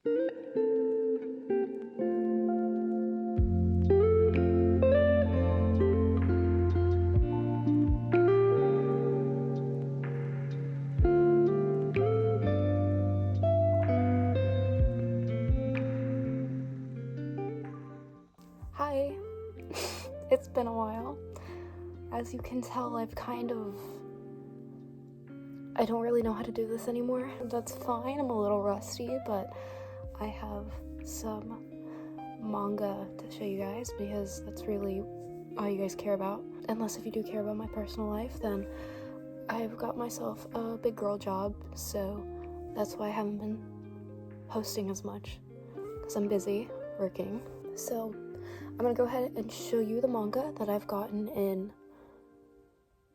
Hi, it's been a while. As you can tell, I don't really know how to do this anymore. That's fine, I'm a little rusty, but I have some manga to show you guys because that's really all you guys care about. Unless if you do care about my personal life, then I've got myself a big girl job, so that's why I haven't been posting as much, because I'm busy working. So I'm gonna go ahead and show you the manga that I've gotten in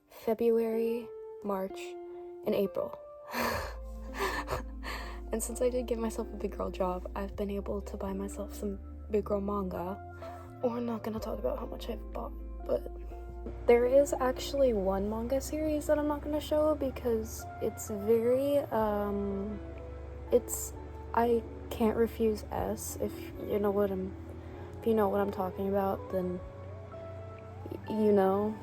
February, March, and April. And since I did give myself a big girl job, I've been able to buy myself some big girl manga. Or I'm not gonna talk about how much I've bought, but there is actually one manga series that I'm not gonna show because it's very, I can't refuse S. If you know what I'm talking about, then you know.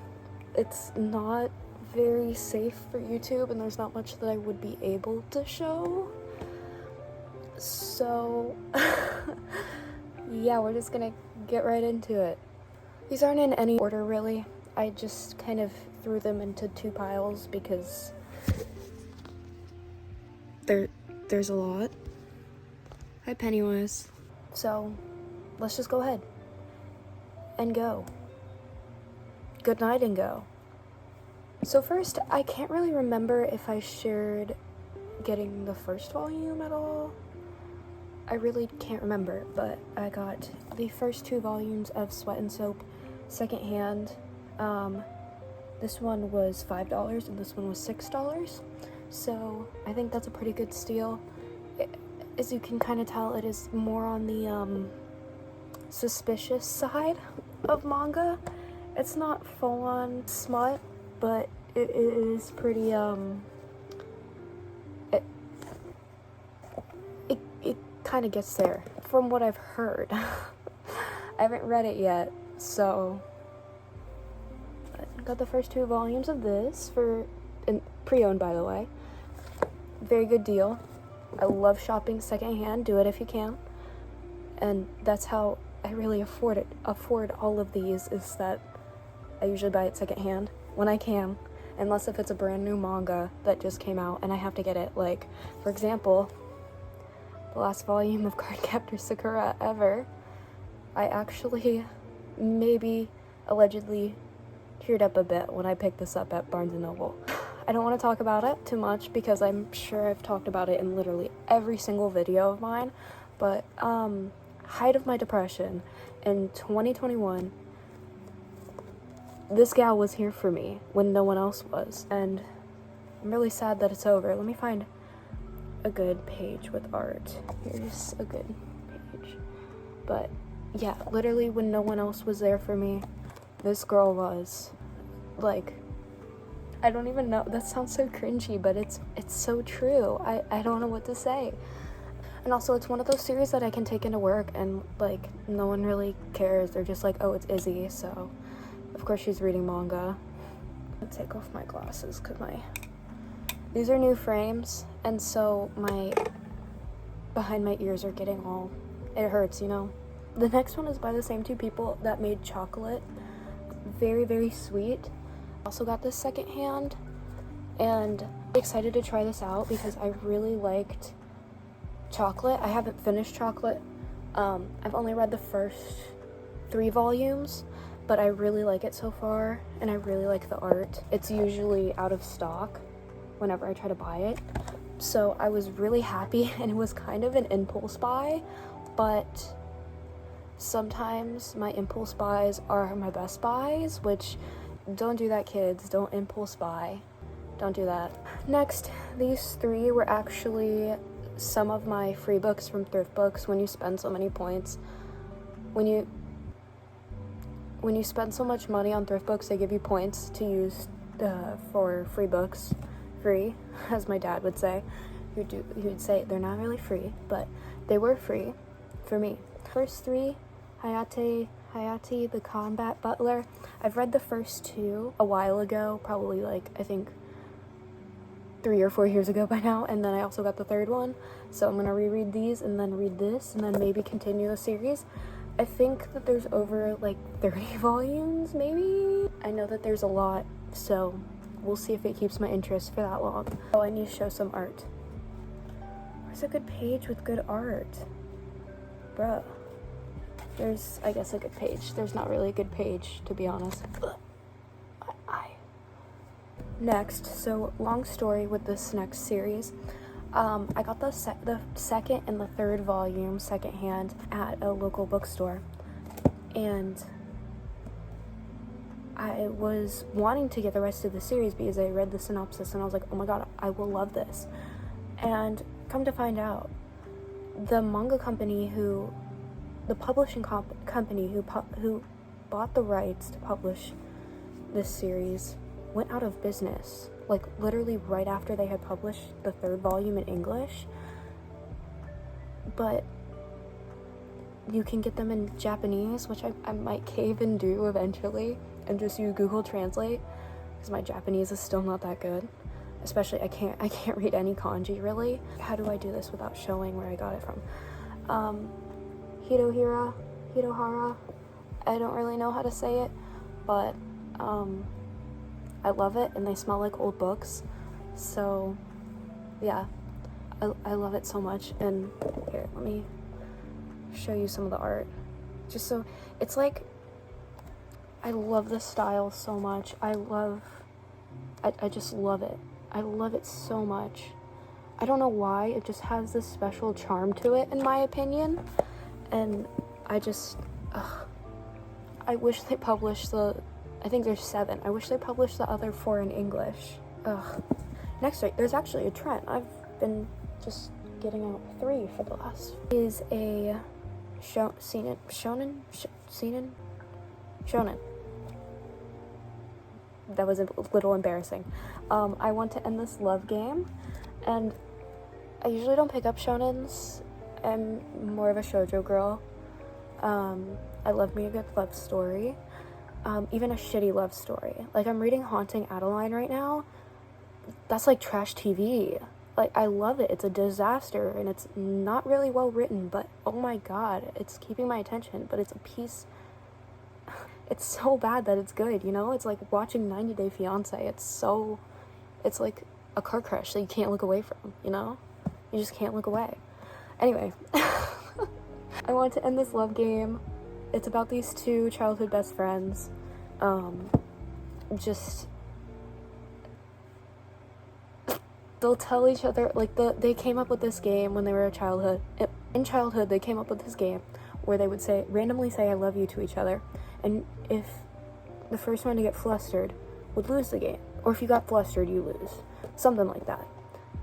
It's not very safe for YouTube, and there's not much that I would be able to show. So, yeah, we're just gonna get right into it. These aren't in any order, really. I just kind of threw them into two piles because there's a lot. Hi, Pennywise. So, let's just go ahead and go. Good night and go. So first, I can't really remember if I shared getting the first volume at all. I really can't remember, but I got the first 2 volumes of Sweat and Soap secondhand. This one was $5 and this one was $6. So I think that's a pretty good steal. As you can kind of tell, it is more on the suspicious side of manga. It's not full-on smut, but it is pretty, it kind of gets there, from what I've heard. I haven't read it yet, so I got the first 2 volumes of this and pre-owned, by the way. Very good deal. I love shopping secondhand. Do it if you can. And that's how I really afford all of these, is that I usually buy it secondhand when I can, unless if it's a brand new manga that just came out and I have to get it. Like, for example, the last volume of Cardcaptor Sakura ever, I actually maybe allegedly teared up a bit when I picked this up at Barnes & Noble. I don't want to talk about it too much because I'm sure I've talked about it in literally every single video of mine, but height of my depression in 2021, this gal was here for me when no one else was, and I'm really sad that it's over. Let me find a good page with art. Here's a good page. But yeah, literally when no one else was there for me, this girl was. Like, I don't even know, that sounds so cringy, but it's so true. I don't know what to say. And also, it's one of those series that I can take into work and, like, no one really cares. They're just like, oh, it's Izzy, so of course she's reading manga. I'll take off my glasses because these are new frames, and so behind my ears are getting all, it hurts, you know. The next one is by the same 2 people that made Chocolat. Very, very sweet. Also got this secondhand, and excited to try this out because I really liked Chocolat. I haven't finished Chocolat. I've only read the first 3 volumes, but I really like it so far, and I really like the art. It's usually out of stock whenever I try to buy it, so I was really happy, and it was kind of an impulse buy, but sometimes my impulse buys are my best buys, which, don't do that, kids. Don't impulse buy. Don't do that. Next, these 3 were actually some of my free books from thrift books. When you spend so many points, when you spend so much money on thrift books, they give you points to use for free books. Free, as my dad would say. who'd say they're not really free, but they were free for me. First 3, Hayate, the Combat Butler. I've read the first 2 a while ago, probably like, I think 3 or 4 years ago by now, and then I also got the 3rd one, so I'm gonna reread these and then read this and then maybe continue the series. I think that there's over like 30 volumes, maybe? I know that there's a lot, so we'll see if it keeps my interest for that long. Oh, I need to show some art. Where's a good page with good art? Bruh. There's, I guess, a good page. There's not really a good page, to be honest. Next, so long story with this next series. I got the second and the 3rd volume secondhand at a local bookstore, and I was wanting to get the rest of the series because I read the synopsis and I was like, oh my god, I will love this. And come to find out, the manga company the publishing company who bought the rights to publish this series went out of business, like literally right after they had published the 3rd volume in English. But you can get them in Japanese, which I might cave and do eventually, and just use Google Translate, because my Japanese is still not that good. Especially I can't read any kanji really. How do I do this without showing where I got it from? Hitohira, I don't really know how to say it, but I love it, and they smell like old books, so yeah, I love it so much. And here, let me show you some of the art, just so it's like, I love the style so much. I just love it. I love it so much. I don't know why, it just has this special charm to it, in my opinion. And I wish they published I think there's 7. I wish they published the other 4 in English. Next week, there's actually a trend. I've been just getting out 3 for the last. Is a shonen. That was a little embarrassing. I want to end this love game, and I usually don't pick up shonens. I'm more of a shoujo girl. I love me a good love story. Even a shitty love story. Like, I'm reading Haunting Adeline right now. That's like trash TV. Like, I love it. It's a disaster, and it's not really well written, but oh my god, it's keeping my attention. But it's a piece. It's so bad that it's good, you know? It's like watching 90 Day Fiancé. It's like a car crash that you can't look away from, you know? You just can't look away. Anyway, I want to end this love game. It's about these 2 childhood best friends. They'll tell each other, like, they came up with this game when they were in childhood, they came up with this game where they would randomly say I love you to each other, and if the first one to get flustered would lose the game, or if you got flustered, you lose. Something like that.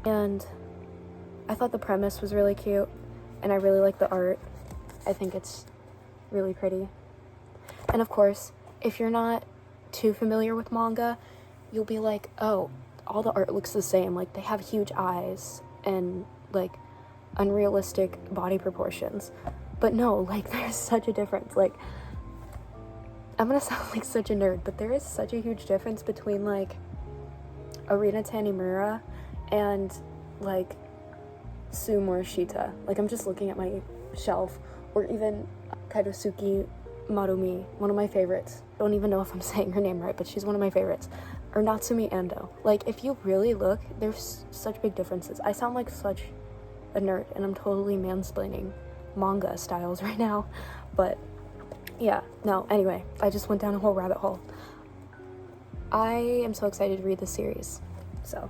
And I thought the premise was really cute, and I really like the art. I think it's really pretty. And of course, if you're not too familiar with manga, you'll be like, oh, all the art looks the same. Like, they have huge eyes and like unrealistic body proportions. But no, like, there's such a difference. Like, I'm gonna sound like such a nerd, but there is such a huge difference between like Arina Tanimura and like Sumoshita. Like, I'm just looking at my shelf, or even Kaidosuke Marumi, one of my favorites. Don't even know if I'm saying her name right, but she's one of my favorites. Or Natsumi Ando. Like, if you really look, there's such big differences. I sound like such a nerd, and I'm totally mansplaining manga styles right now, but yeah, no, anyway, I just went down a whole rabbit hole. I am so excited to read this series, so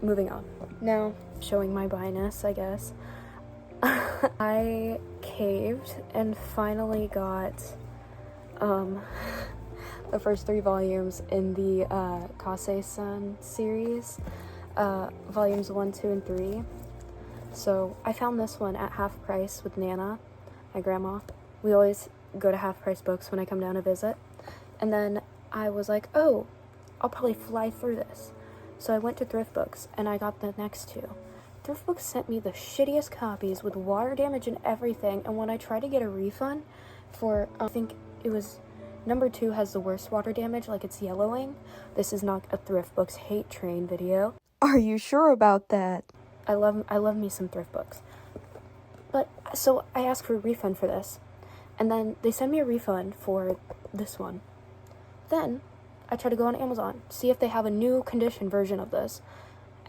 moving on. Now, showing my bi-ness, I guess. I caved and finally got the first 3 volumes in the Kase-San series, volumes 1, 2, and 3. So I found this one at half price with Nana, my grandma. We always go to half price books when I come down to visit. And then I was like, oh, I'll probably fly through this. So I went to Thrift Books, and I got the next two. Thrift Books sent me the shittiest copies with water damage and everything, and when I tried to get a refund for, I think it was, number 2 has the worst water damage, like it's yellowing. This is not a Thrift Books hate train video. Are you sure about that? I love me some Thrift Books. But, so I asked for a refund for this, and then they send me a refund for this one. Then, I try to go on Amazon, see if they have a new condition version of this,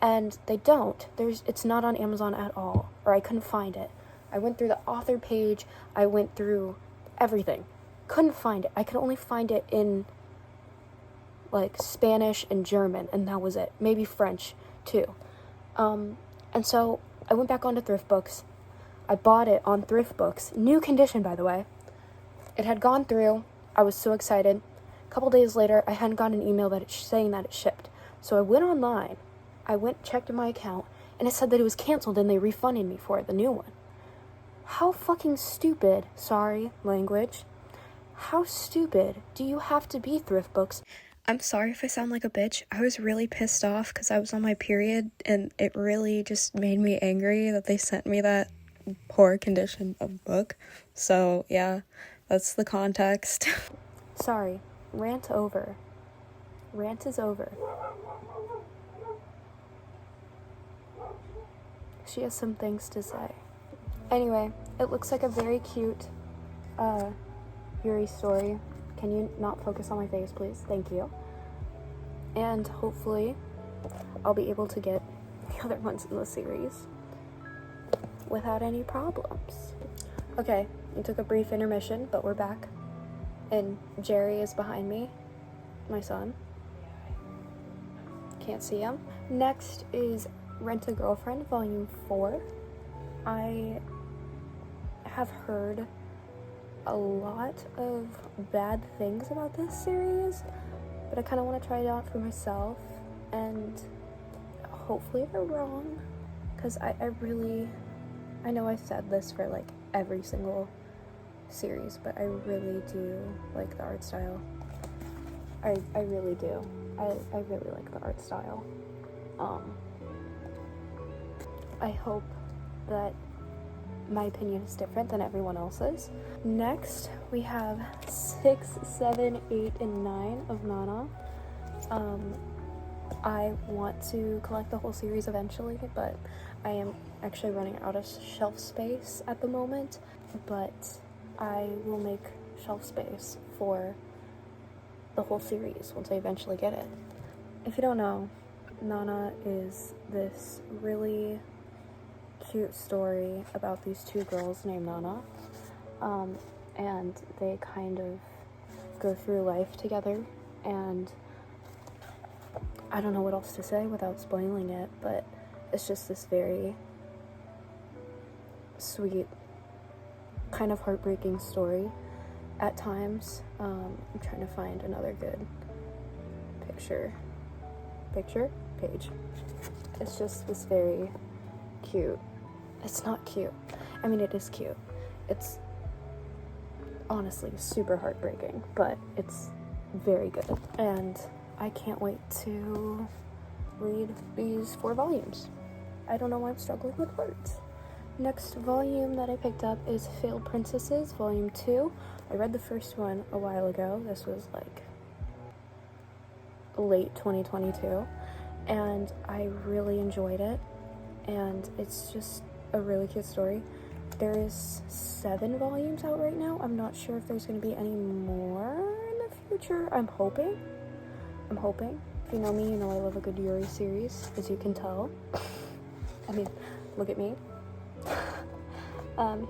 and they don't. It's not on Amazon at all, or I couldn't find it. I went through the author page, I went through everything. Couldn't find it. I could only find it in, like, Spanish and German, and that was it. Maybe French, too. And so, I went back onto Thrift Books. I bought it on Thrift Books. New condition, by the way. It had gone through. I was so excited. A couple days later, I hadn't gotten an email saying that it shipped. So I went online. I checked my account, and it said that it was canceled, and they refunded me for it, the new one. How fucking stupid, sorry, language. How stupid do you have to be, Thrift Books? I'm sorry if I sound like a bitch. I was really pissed off because I was on my period, and it really just made me angry that they sent me that poor condition of book. So yeah, that's the context. Sorry, rant over. Rant is over. She has some things to say. Anyway, it looks like a very cute Yuri story. Can you not focus on my face, please? Thank you. And hopefully I'll be able to get the other ones in the series without any problems. Okay, we took a brief intermission, but we're back. And Jerry is behind me, my son. Can't see him. Next is Rent a Girlfriend, Volume 4. I have heard a lot of bad things about this series, but I kind of want to try it out for myself, and hopefully they're wrong, because I know I said this for like every single series, but I really do like the art style. I really do. I really like the art style. I hope that my opinion is different than everyone else's. Next, we have 6, 7, 8, and 9 of Nana. I want to collect the whole series eventually, but I am actually running out of shelf space at the moment, but I will make shelf space for the whole series once I eventually get it. If you don't know, Nana is this really cute story about these two girls named Nana, and they kind of go through life together, and I don't know what else to say without spoiling it, but it's just this very sweet, kind of heartbreaking story at times. I'm trying to find another good page. It's just this very cute. It's not cute. I mean, it is cute. It's honestly super heartbreaking, but it's very good. And I can't wait to read these 4 volumes. I don't know why I'm struggling with words. Next volume that I picked up is Failed Princesses, Volume 2. I read the first one a while ago. This was like late 2022. And I really enjoyed it. And it's just a really cute story. There is 7 volumes out right now. I'm not sure if there's going to be any more in the future. I'm hoping. If you know me, you know I love a good Yuri series, as you can tell. I mean, look at me.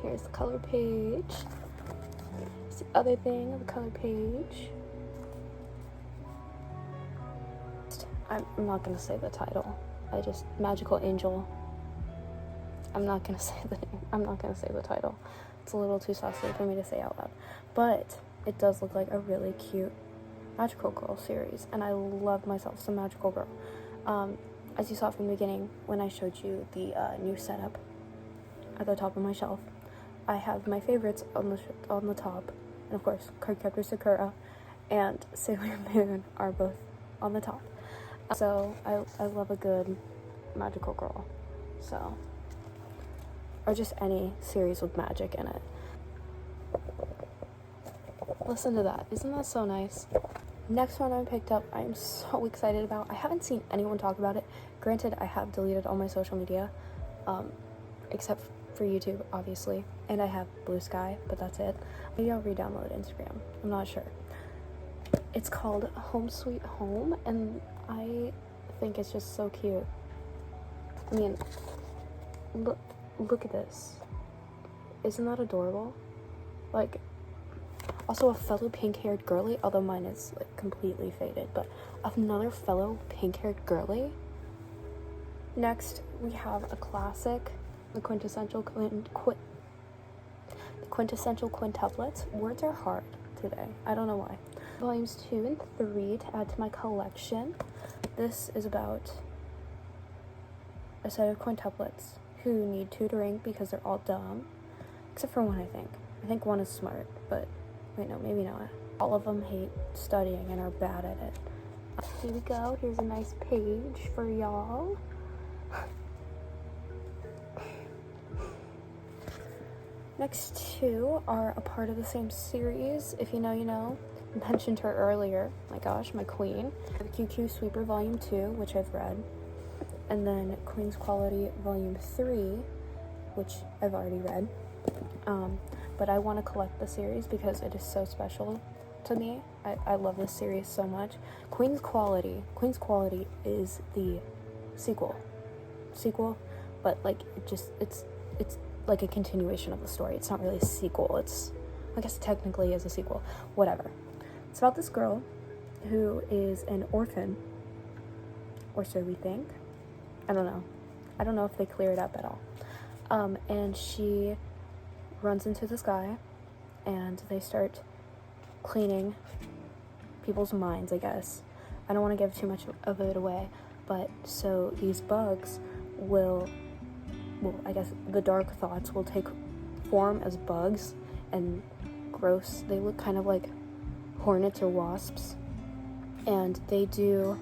Here's the color page. Here's the other thing of the color page. I'm not going to say the title. Magical Angel. I'm not going to say the name. I'm not going to say the title. It's a little too saucy for me to say out loud. But it does look like a really cute magical girl series, and I love myself some magical girl. As you saw from the beginning when I showed you the new setup at the top of my shelf, I have my favorites on the top, and of course Cardcaptor, Sakura, and Sailor Moon are both on the top. So I love a good magical girl. So, or just any series with magic in it. Listen to that. Isn't that so nice? Next one I picked up, I'm so excited about. I haven't seen anyone talk about it. Granted, I have deleted all my social media, except for YouTube, obviously. And I have Blue Sky, but that's it. Maybe I'll re-download Instagram. I'm not sure. It's called Home Sweet Home, and I think it's just so cute. I mean, look at this. Isn't that adorable? Like, also a fellow pink-haired girly, although mine is like completely faded, but another fellow pink-haired girly. Next, we have a classic, the quintessential quintuplets. Words are hard today. I don't know why. Volumes 2 and 3 to add to my collection. This is about a set of quintuplets who need tutoring because they're all dumb, except for one, I think. I think one is smart, but wait, no, maybe not. All of them hate studying and are bad at it. Here we go. Here's a nice page for y'all. Next two are a part of the same series. If you know, you know. I mentioned her earlier. My gosh, my queen. QQ Sweeper Volume 2, which I've read. And then Queen's Quality Volume 3, which I've already read. But I want to collect the series because it is so special to me. I love this series so much. Queen's Quality is the sequel, but like it's like a continuation of the story. It's not really a sequel. I guess technically is a sequel. Whatever. It's about this girl who is an orphan, or so we think. I don't know if they clear it up at all. And she runs into this guy, and they start cleaning people's minds, I guess. I don't want to give too much of it away, but so these bugs will, I guess the dark thoughts will take form as bugs, and gross. They look kind of like hornets or wasps, and they do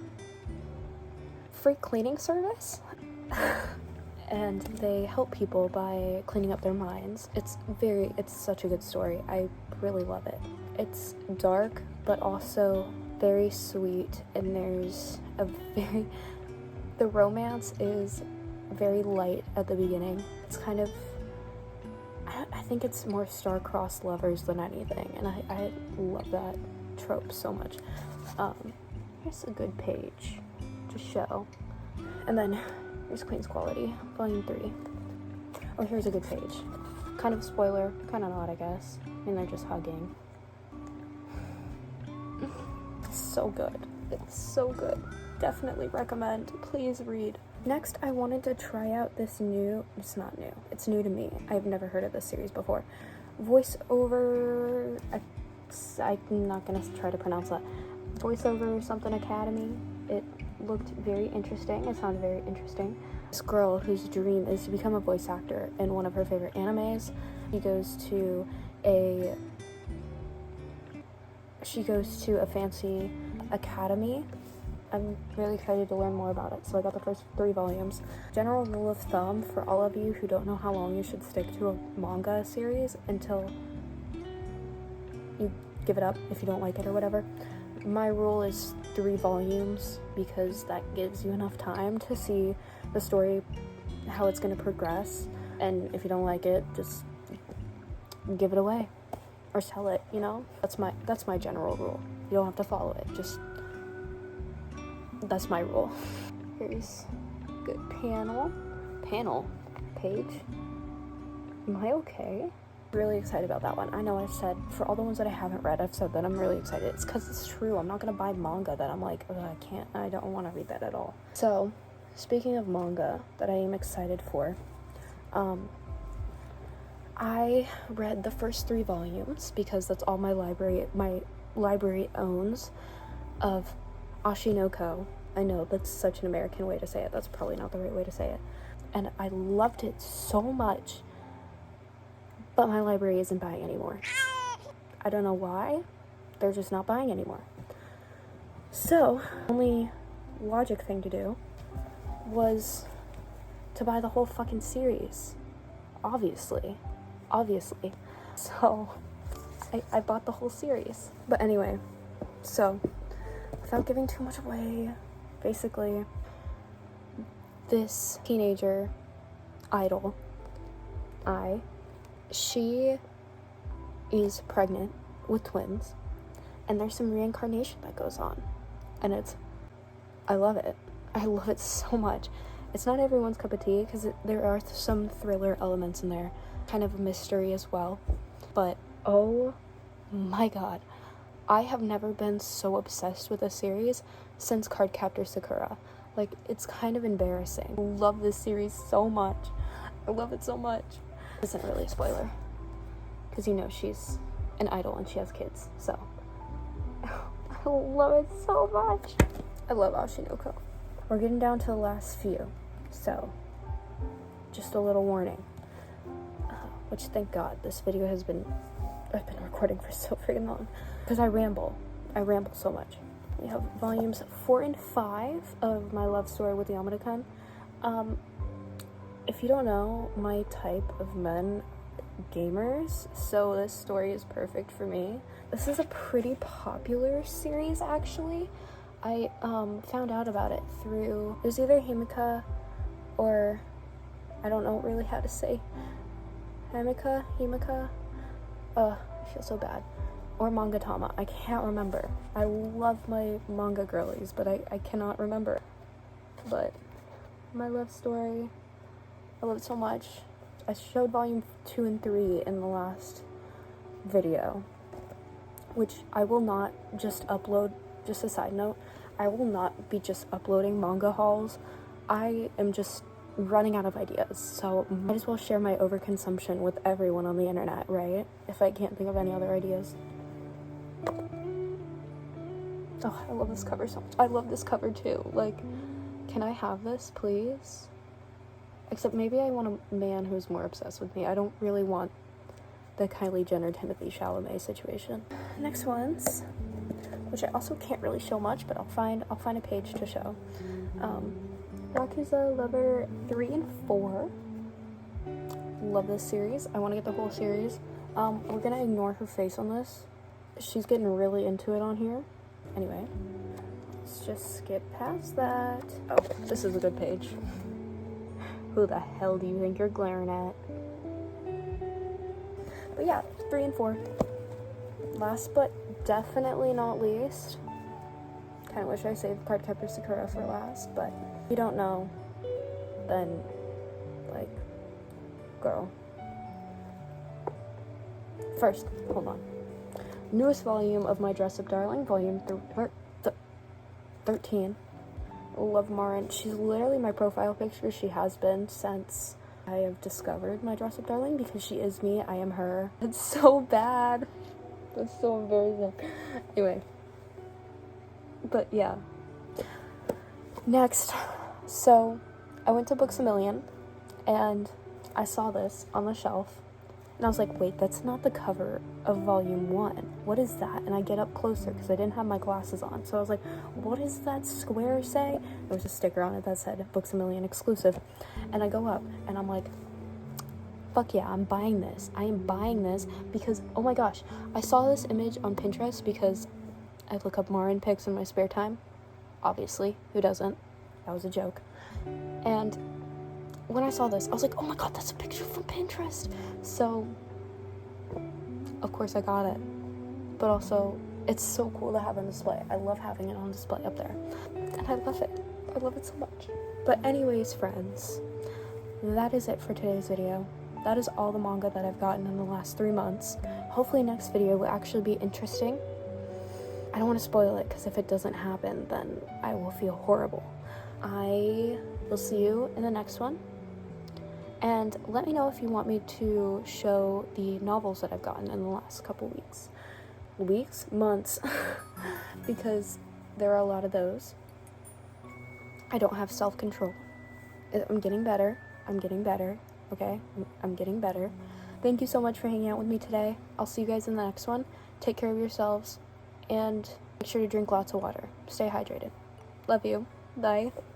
free cleaning service. And they help people by cleaning up their minds. It's such a good story. I really love it. It's dark, but also very sweet, and the romance is very light at the beginning. It's kind of, I think it's more star-crossed lovers than anything, and I love that trope so much. Here's a good page to show. And then here's Queen's Quality, Volume 3. Oh, here's a good page. Kind of spoiler, kind of not, I guess. I mean, they're just hugging. It's so good. It's so good. Definitely recommend. Please read. Next, I wanted to try out this it's not new. It's new to me. I've never heard of this series before. Voiceover, I'm not going to try to pronounce that. Voiceover something Academy. It looked very interesting. It sounded very interesting. This girl whose dream is to become a voice actor in one of her favorite animes. She goes to a fancy academy. I'm really excited to learn more about it. So I got the first 3 volumes. General rule of thumb for all of you who don't know how long you should stick to a manga series until you give it up if you don't like it or whatever. My rule is 3 volumes because that gives you enough time to see the story, how it's going to progress, and if you don't like it, just give it away or sell it, you know? That's my general rule. You don't have to follow it, just that's my rule. Here's a good page. Am I okay? Really excited about that one. I know I've said, for all the ones that I haven't read, I've said that I'm really excited. It's because it's true. I'm not going to buy manga that I'm like, I don't want to read that at all. So, speaking of manga that I am excited for, I read the first 3 volumes because that's all my library owns of Oshi No Ko. I know that's such an American way to say it. That's probably not the right way to say it. And I loved it so much. But my library isn't buying anymore. I don't know why. They're just not buying anymore. So, only logic thing to do was to buy the whole fucking series. Obviously. So, I bought the whole series. But anyway, so, without giving too much away, basically, this teenager idol, she is pregnant with twins, and there's some reincarnation that goes on, and I love it. I love it so much. It's not everyone's cup of tea, because there are some thriller elements in there, kind of a mystery as well, but oh my god, I have never been so obsessed with a series since Cardcaptor Sakura. Like, it's kind of embarrassing. I love this series so much. I love it so much. This isn't really a spoiler, because you know she's an idol and she has kids, so I love it so much. I love Oshi No Ko. We're getting down to the last few, so just a little warning, which thank god this video I've been recording for so freaking long, because I ramble so much. We have volumes 4 and 5 of my love story with Yamada-Kun. If you don't know, my type of men, gamers, so this story is perfect for me. This is a pretty popular series, actually. I found out about it through, it was either Himika or, I don't know really how to say, Himika, I feel so bad, or Mangatama, I can't remember. I love my manga girlies, but I cannot remember. But my love story, I love it so much. I showed volume 2 and 3 in the last video, which I will not just upload, just a side note, I will not be just uploading manga hauls. I am just running out of ideas, so might as well share my overconsumption with everyone on the internet, right? If I can't think of any other ideas. Oh, I love this cover so much. I love this cover too. Like, can I have this, please? Except maybe I want a man who's more obsessed with me. I don't really want the Kylie Jenner, Timothy Chalamet situation. Next ones, which I also can't really show much, but I'll find a page to show. Yakuza Lover 3 and 4. Love this series. I want to get the whole series. We're gonna ignore her face on this. She's getting really into it on here. Anyway, let's just skip past that. Oh, this is a good page. Who the hell do you think you're glaring at? But yeah, 3 and 4. Last but definitely not least, kind of wish I saved Cardcaptor Sakura for last, but if you don't know, then, like, girl. First, hold on. Newest volume of my Dress Up Darling, volume 13. Love Marin. She's literally my profile picture. She has been since I have discovered my Dress Up Darling, because she is me, I am her. It's so bad. That's so embarrassing. Anyway. But yeah. Next. So, I went to Books A Million, and I saw this on the shelf, and I was like, wait, that's not the cover of volume 1. What is that? And I get up closer because I didn't have my glasses on. So I was like, what does that square say? There was a sticker on it that said Books A Million exclusive. And I go up and I'm like, fuck yeah, I'm buying this. I am buying this because, oh my gosh, I saw this image on Pinterest because I look up Marin pics in my spare time. Obviously, who doesn't? That was a joke. And when I saw this, I was like, oh my god, that's a picture from Pinterest. So, of course I got it. But also, it's so cool to have on display. I love having it on display up there. And I love it. I love it so much. But anyways, friends, that is it for today's video. That is all the manga that I've gotten in the last 3 months. Hopefully next video will actually be interesting. I don't want to spoil it, because if it doesn't happen, then I will feel horrible. I will see you in the next one. And let me know if you want me to show the novels that I've gotten in the last couple weeks. Months. Because there are a lot of those. I don't have self-control. I'm getting better. Okay? I'm getting better. Thank you so much for hanging out with me today. I'll see you guys in the next one. Take care of yourselves. And make sure to drink lots of water. Stay hydrated. Love you. 9th